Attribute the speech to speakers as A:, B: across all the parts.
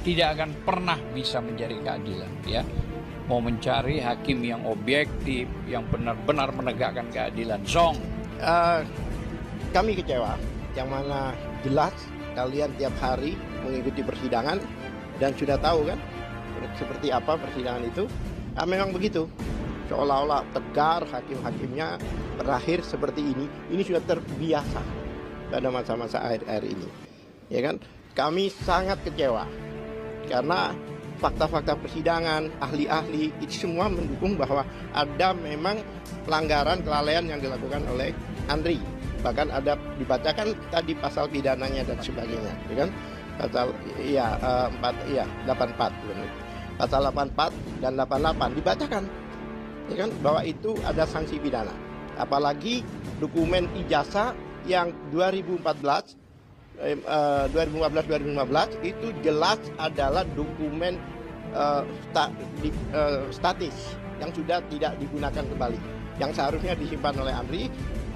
A: tidak akan pernah bisa mencari keadilan, ya. Mau mencari hakim yang objektif, yang benar-benar menegakkan keadilan, zong.
B: Kami kecewa, yang mana jelas kalian tiap hari mengikuti persidangan dan sudah tahu kan seperti apa persidangan itu. Memang begitu, seolah-olah tegar hakim-hakimnya berakhir seperti ini. Ini sudah terbiasa pada masa-masa akhir-akhir ini, ya kan. Kami sangat kecewa karena fakta-fakta persidangan, ahli-ahli itu semua mendukung bahwa ada memang pelanggaran kelalaian yang dilakukan oleh Andri. Bahkan ada dibacakan tadi pasal pidananya dan sebagainya, ya kan? Pasal 84 benar. Pasal 84 dan 88 dibacakan, ya kan, bahwa itu ada sanksi pidana. Apalagi dokumen ijazah yang 2014 2015 itu jelas adalah dokumen statis yang sudah tidak digunakan kembali, yang seharusnya disimpan oleh Andri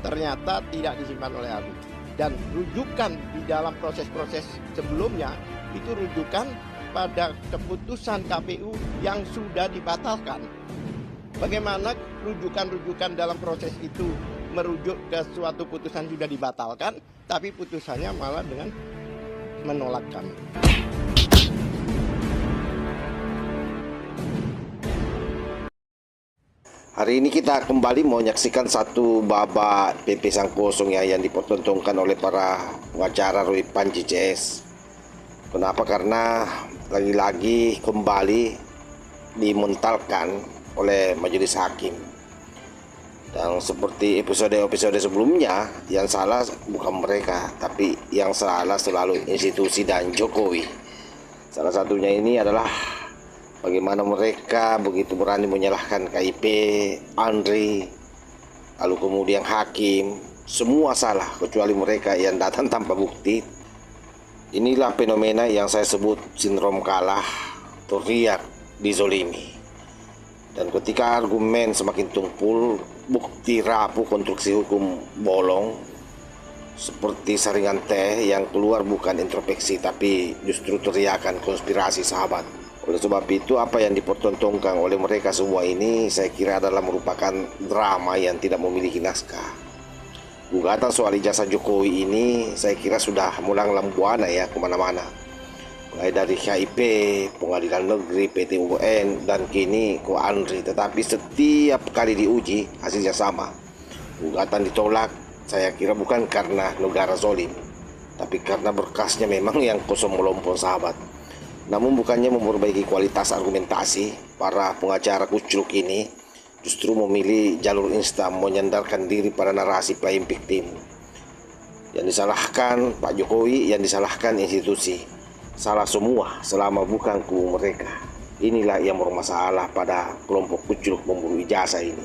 B: ternyata tidak disimpan oleh Andri. Dan rujukan di dalam proses-proses sebelumnya itu rujukan pada keputusan KPU yang sudah dibatalkan. Bagaimana rujukan-rujukan dalam proses itu merujuk ke suatu putusan sudah dibatalkan, tapi putusannya malah dengan menolak kami.
C: Hari ini kita kembali mau menyaksikan satu babak PP Sang Kosong ya, yang dipertontonkan oleh para pengacara Roy Panji CS. Kenapa? Karena lagi-lagi kembali dimentalkan oleh majelis hakim. Dan seperti episode-episode sebelumnya, yang salah bukan mereka, tapi yang salah selalu institusi dan Jokowi. Salah satunya ini adalah bagaimana mereka begitu berani menyalahkan KIP, Andri, lalu kemudian hakim, semua salah kecuali mereka yang datang tanpa bukti. Inilah fenomena yang saya sebut sindrom kalah, teriak, dizolimi. Dan ketika argumen semakin tumpul, bukti rapuh, konstruksi hukum bolong, seperti saringan teh yang keluar bukan introspeksi tapi justru teriakan konspirasi sahabat. Oleh sebab itu, apa yang dipertontonkan oleh mereka semua ini saya kira adalah merupakan drama yang tidak memiliki naskah. Gugatan soal ijazah Jokowi ini saya kira sudah melanglang buana ya kemana-mana. Mulai dari KIP, Pengadilan Negeri, PT UN, dan kini ke Andri. Tetapi setiap kali diuji hasilnya sama. Gugatan ditolak, saya kira bukan karena negara zolim, tapi karena berkasnya memang yang kosong melompong sahabat. Namun bukannya memperbaiki kualitas argumentasi, para pengacara kucluk ini justru memilih jalur instan menyandarkan diri pada narasi playing victim. Yang disalahkan Pak Jokowi, yang disalahkan institusi. Salah semua selama bukan kubu mereka. Inilah yang bermasalah pada kelompok kucluk pemburu ijazah ini.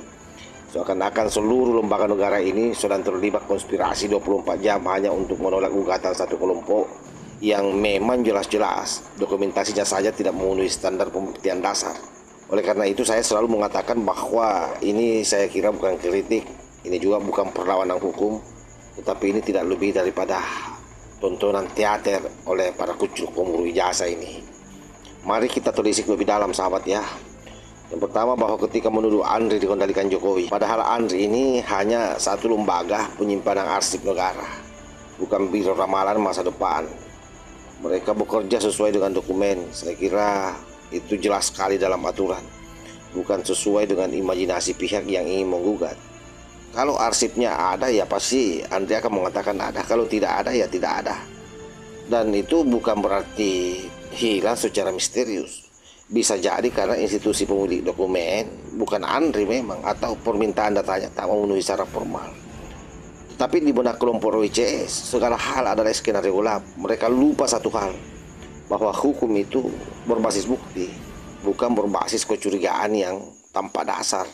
C: Seakan-akan seluruh lembaga negara ini sedang terlibat konspirasi 24 jam hanya untuk menolak gugatan satu kelompok yang memang jelas-jelas dokumentasinya saja tidak memenuhi standar pembuktian dasar. Oleh karena itu saya selalu mengatakan bahwa ini saya kira bukan kritik, ini juga bukan perlawanan hukum, tetapi ini tidak lebih daripada tontonan teater oleh para kucluk pemburu ijazah ini. Mari kita telisik lebih dalam sahabat ya. Yang pertama, bahwa ketika menuduh Andri dikendalikan Jokowi, padahal Andri ini hanya satu lembaga penyimpanan arsip negara, bukan biro ramalan masa depan. Mereka bekerja sesuai dengan dokumen. Saya kira itu jelas sekali dalam aturan, bukan sesuai dengan imajinasi pihak yang ingin menggugat. Kalau arsipnya ada ya pasti Andri akan mengatakan ada, kalau tidak ada ya tidak ada. Dan itu bukan berarti hilang secara misterius. Bisa jadi karena institusi pemilik dokumen bukan Andri memang, atau permintaan datanya tak memenuhi syarat formal. Tapi di benak kelompok Roy CS, segala hal adalah skenario gelap. Mereka lupa satu hal, bahwa hukum itu berbasis bukti, bukan berbasis kecurigaan yang tanpa dasar.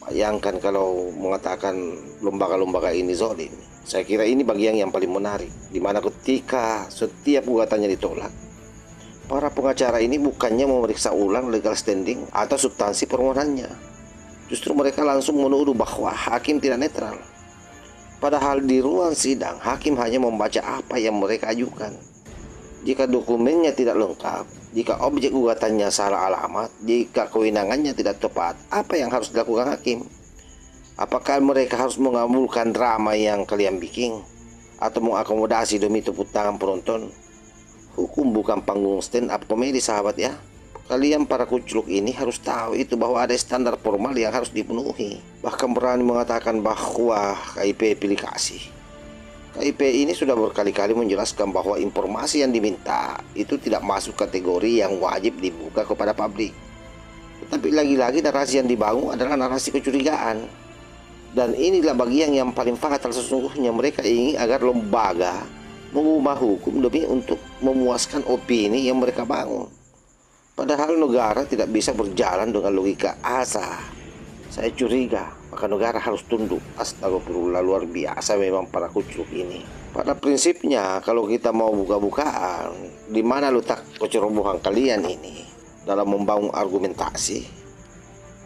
C: Bayangkan kalau mengatakan lembaga-lembaga ini zolim. Saya kira ini bagian yang paling menarik, di mana ketika setiap gugatannya ditolak, para pengacara ini bukannya memeriksa ulang legal standing atau substansi permohonannya. Justru mereka langsung menuduh bahwa hakim tidak netral. Padahal di ruang sidang, hakim hanya membaca apa yang mereka ajukan. Jika dokumennya tidak lengkap, jika objek gugatannya salah alamat, jika kewenangannya tidak tepat, apa yang harus dilakukan hakim? Apakah mereka harus mengabulkan drama yang kalian bikin? Atau mengakomodasi demi tepuk tangan penonton? Hukum bukan panggung stand up komedi, sahabat ya. Kalian para kucluk ini harus tahu itu bahwa ada standar formal yang harus dipenuhi. Bahkan berani mengatakan bahwa KIP pilih kasih. KIP ini sudah berkali-kali menjelaskan bahwa informasi yang diminta itu tidak masuk kategori yang wajib dibuka kepada publik. Tetapi lagi-lagi narasi yang dibangun adalah narasi kecurigaan. Dan inilah bagian yang paling fatal sesungguhnya. Mereka ingin agar lembaga mengubah hukum demi untuk memuaskan opini yang mereka bangun. Padahal negara tidak bisa berjalan dengan logika asa. Saya curiga, maka negara harus tunduk. Astagfirullah, luar biasa memang para kucluk ini. Pada prinsipnya, kalau kita mau buka-bukaan, di mana letak kecerobohan kalian ini dalam membangun argumentasi?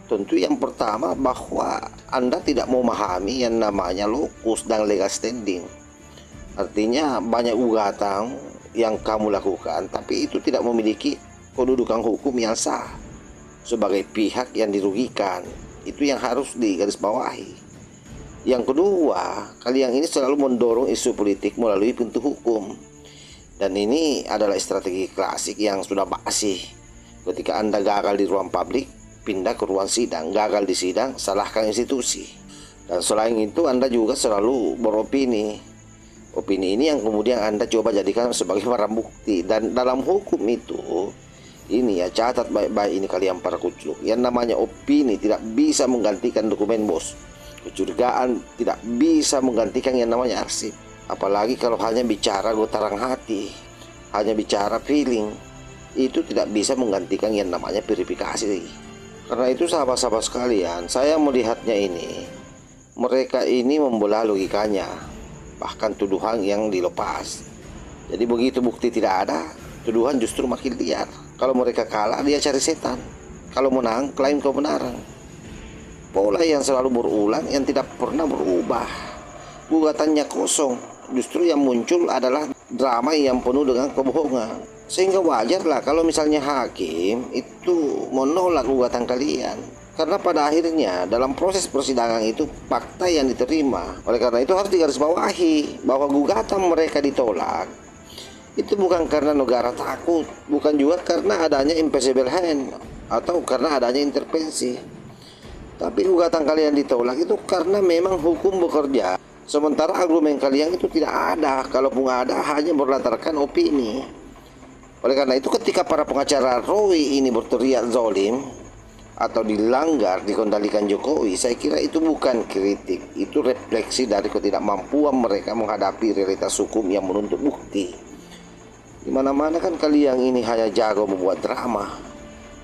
C: Tentu yang pertama bahwa Anda tidak memahami yang namanya lokus dan legal standing. Artinya banyak gugatan yang kamu lakukan, tapi itu tidak memiliki kedudukan hukum yang sah sebagai pihak yang dirugikan. Itu yang harus digarisbawahi. Yang kedua, kalian ini selalu mendorong isu politik melalui pintu hukum. Dan ini adalah strategi klasik yang sudah basi. Ketika Anda gagal di ruang publik, pindah ke ruang sidang. Gagal di sidang, salahkan institusi. Dan selain itu, Anda juga selalu beropini. Opini ini yang kemudian Anda coba jadikan sebagai barang bukti. Dan dalam hukum itu, ini ya, catat baik-baik ini kalian para kucluk. Yang namanya opini tidak bisa menggantikan dokumen, bos. Kecurigaan tidak bisa menggantikan yang namanya arsip. Apalagi kalau hanya bicara getaran hati, hanya bicara feeling, itu tidak bisa menggantikan yang namanya verifikasi. Karena itu sahabat-sahabat sekalian, saya melihatnya ini, mereka ini membelah logikanya, bahkan tuduhan yang dilepas. Jadi begitu bukti tidak ada, tuduhan justru makin liar. Kalau mereka kalah, dia cari setan. Kalau menang, klaim kebenaran. Pola yang selalu berulang, yang tidak pernah berubah. Gugatannya kosong. Justru yang muncul adalah drama yang penuh dengan kebohongan. Sehingga wajarlah kalau misalnya hakim itu menolak gugatan kalian. Karena pada akhirnya dalam proses persidangan itu fakta yang diterima. Oleh karena itu harus digarisbawahi bahwa gugatan mereka ditolak itu bukan karena negara takut, bukan juga karena adanya invisible hand atau karena adanya intervensi. Tapi gugatan kalian ditolak itu karena memang hukum bekerja, sementara argumen kalian itu tidak ada. Kalaupun ada, hanya berlatarkan opini. Oleh karena itu ketika para pengacara Roy ini berteriak zalim atau dilanggar, dikendalikan Jokowi, saya kira itu bukan kritik, itu refleksi dari ketidakmampuan mereka menghadapi realitas hukum yang menuntut bukti. Di mana-mana kan kalian ini hanya jago membuat drama.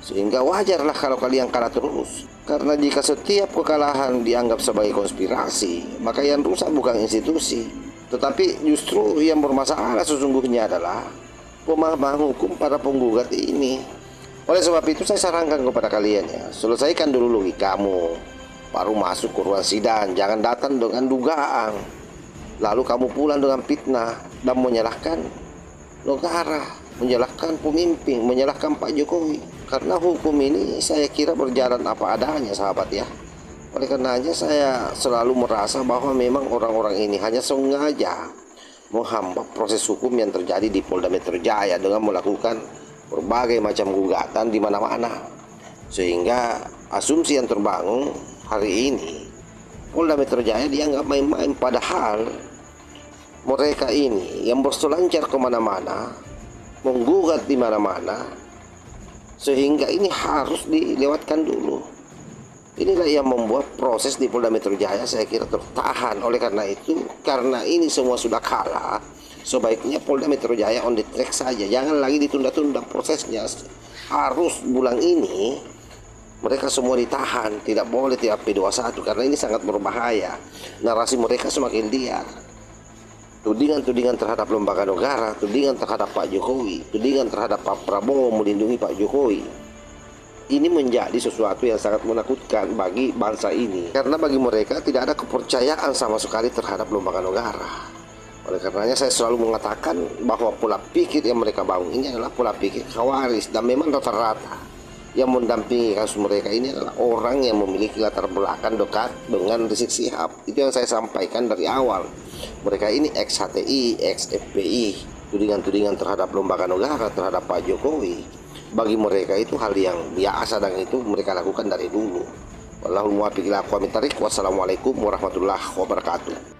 C: Sehingga wajarlah kalau kalian kalah terus. Karena jika setiap kekalahan dianggap sebagai konspirasi, maka yang rusak bukan institusi, tetapi justru yang bermasalah sesungguhnya adalah pemahaman hukum para penggugat ini. Oleh sebab itu saya sarankan kepada kalian ya, selesaikan dulu logikamu, baru masuk ke ruang sidang. Jangan datang dengan dugaan, lalu kamu pulang dengan fitnah dan menyalahkan negara, menyalahkan pemimpin, menyalahkan Pak Jokowi. Karena hukum ini saya kira berjalan apa adanya, sahabat ya. Oleh karenanya saya selalu merasa bahwa memang orang-orang ini hanya sengaja menghambat proses hukum yang terjadi di Polda Metro Jaya dengan melakukan berbagai macam gugatan di mana-mana. Sehingga asumsi yang terbangun hari ini, Polda Metro Jaya dianggap main-main, padahal mereka ini yang berselancar kemana-mana, menggugat di mana-mana, sehingga ini harus dilewatkan dulu. Inilah yang membuat proses di Polda Metro Jaya saya kira tertahan. Oleh karena itu, karena ini semua sudah kalah, sebaiknya Polda Metro Jaya on the track saja, jangan lagi ditunda-tunda prosesnya. Harus bulan ini mereka semua ditahan, tidak boleh TAP21 karena ini sangat berbahaya. Narasi mereka semakin liar. Tudingan-tudingan terhadap lembaga negara, tudingan terhadap Pak Jokowi, tudingan terhadap Pak Prabowo melindungi Pak Jokowi. Ini menjadi sesuatu yang sangat menakutkan bagi bangsa ini. Karena bagi mereka tidak ada kepercayaan sama sekali terhadap lembaga negara. Oleh karenanya saya selalu mengatakan bahwa pola pikir yang mereka bangun ini adalah pola pikir Khawarij, dan memang rata-rata yang mendampingi kasus mereka ini adalah orang yang memiliki latar belakang dekat dengan Rizik Syihab. Itu yang saya sampaikan dari awal. Mereka ini ex-HTI, ex-FPI, tudingan-tudingan terhadap lembaga negara, terhadap Pak Jokowi. Bagi mereka itu hal yang biasa dan itu mereka lakukan dari dulu. Wallahul muwaffiq ila aqwamit thariq. Wassalamualaikum warahmatullahi wabarakatuh.